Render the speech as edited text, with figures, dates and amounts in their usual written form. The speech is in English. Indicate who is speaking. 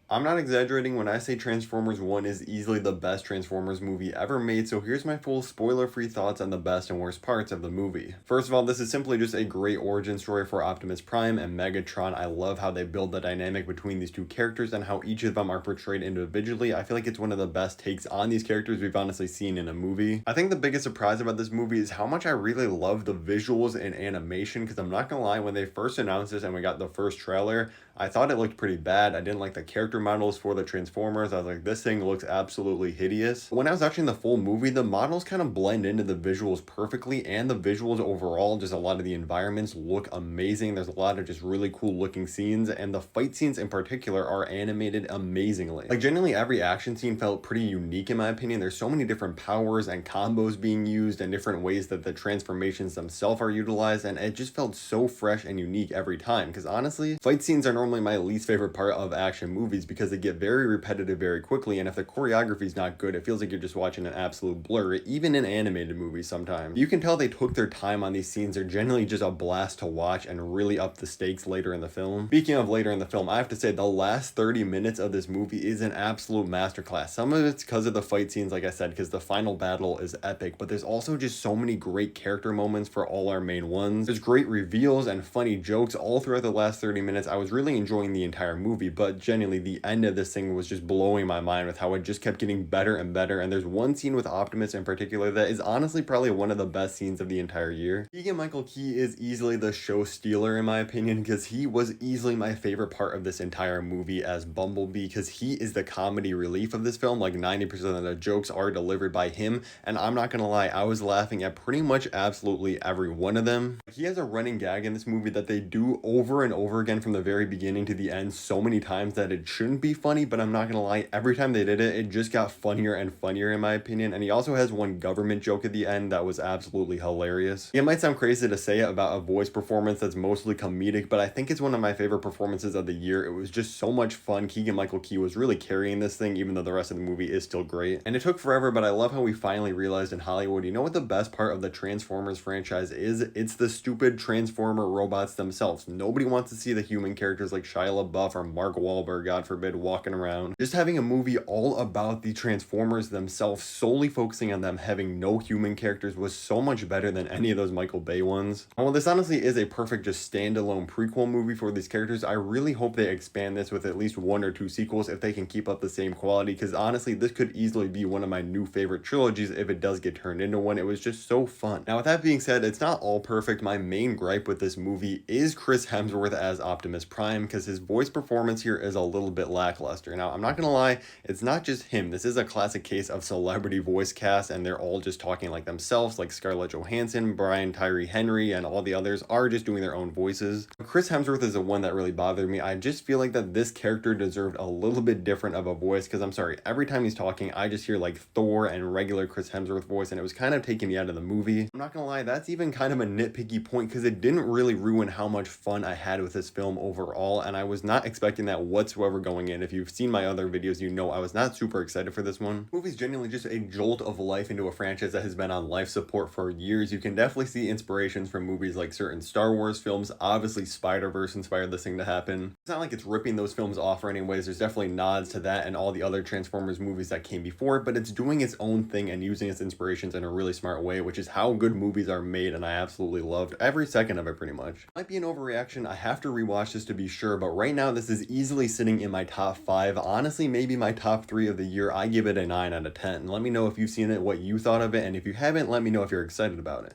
Speaker 1: I'm not exaggerating when I say Transformers 1 is easily the best Transformers movie ever made, so here's my full spoiler-free thoughts on the best and worst parts of the movie. First of all, this is simply just a great origin story for Optimus Prime and Megatron. I love how they build the dynamic between these two characters and how each of them are portrayed individually. I feel like it's one of the best takes on these characters we've honestly seen in a movie. I think the biggest surprise about this movie is how much I really love the visuals and animation, because I'm not gonna lie, when they first announced this and we got the first trailer, I thought it looked pretty bad. I didn't like the character models for the Transformers. I was like, this thing looks absolutely hideous. When I was watching the full movie, the models kind of blend into the visuals perfectly, and the visuals overall, just a lot of the environments look amazing. There's a lot of just really cool looking scenes, and the fight scenes in particular are animated amazingly. Like, generally every action scene felt pretty unique in my opinion. There's so many different powers and combos being used and different ways that the transformations themselves are utilized, and it just felt so fresh and unique every time. Because honestly, fight scenes are normally my least favorite part of action movies because they get very repetitive very quickly, and if the choreography is not good, it feels like you're just watching an absolute blur, even in animated movies sometimes. You can tell they took their time on these scenes. They're generally just a blast to watch and really up the stakes later in the film. Speaking of later in the film, I have to say the last 30 minutes of this movie is an absolute masterclass. Some of it's because of the fight scenes, like I said, because the final battle is epic, but there's also just so many great character moments for all our main ones. There's great reveals and funny jokes all throughout the last 30 minutes. I was really enjoying the entire movie, but genuinely the end of this thing was just blowing my mind with how it just kept getting better and better. And there's one scene with Optimus in particular that is honestly probably one of the best scenes of the entire year. Keegan-Michael Key is easily the show stealer in my opinion, because he was easily my favorite part of this entire movie as Bumblebee, because he is the comedy relief of this film. Like 90% of the jokes are delivered by him, and I'm not gonna lie, I was laughing at pretty much absolutely every one of them. He has a running gag in this movie that they do over and over again from the very beginning to the end so many times that it shouldn't be funny, but I'm not gonna lie, every time they did it, it just got funnier and funnier in my opinion. And he also has one government joke at the end that was absolutely hilarious. It might sound crazy to say it about a voice performance that's mostly comedic, but I think it's one of my favorite performances of the year. It was just so much fun. Keegan-Michael Key was really carrying this thing, even though the rest of the movie is still great. And it took forever, but I love how we finally realized in Hollywood, you know what the best part of the Transformers franchise is? It's the stupid Transformer robots themselves. Nobody wants to see the human characters like Shia LaBeouf or Mark Wahlberg, God forbid, walking around. Just having a movie all about the Transformers themselves, solely focusing on them, having no human characters, was so much better than any of those Michael Bay ones. And while this honestly is a perfect just standalone prequel movie for these characters, I really hope they expand this with at least one or two sequels if they can keep up the same quality, because honestly, this could easily be one of my new favorite trilogies if it does get turned into one. It was just so fun. Now, with that being said, it's not all perfect. My main gripe with this movie is Chris Hemsworth as Optimus Prime, because his voice performance here is a little bit lackluster. Now, I'm not gonna lie, it's not just him. This is a classic case of celebrity voice cast, and they're all just talking like themselves, like Scarlett Johansson, Brian Tyree Henry, and all the others are just doing their own voices. Chris Hemsworth is the one that really bothered me. I just feel like that this character deserved a little bit different of a voice, because I'm sorry, every time he's talking, I just hear like Thor and regular Chris Hemsworth voice, and it was kind of taking me out of the movie. I'm not gonna lie, that's even kind of a nitpicky point, because it didn't really ruin how much fun I had with this film overall, and I was not expecting that whatsoever going in. If you've seen my other videos, you know I was not super excited for this one. The movie's genuinely just a jolt of life into a franchise that has been on life support for years. You can definitely see inspirations from movies like certain Star Wars films. Obviously, Spider-Verse inspired this thing to happen. It's not like it's ripping those films off or anyways. There's definitely nods to that and all the other Transformers movies that came before it, but it's doing its own thing and using its inspirations in a really smart way, which is how good movies are made, and I absolutely loved every second of it pretty much. Might be an overreaction. I have to rewatch this to be sure, but right now this is easily sitting in my top 5. Honestly, maybe my top 3 of the year. I give it a 9 out of 10. Let me know if you've seen it, what you thought of it, and if you haven't, let me know if you're excited about it.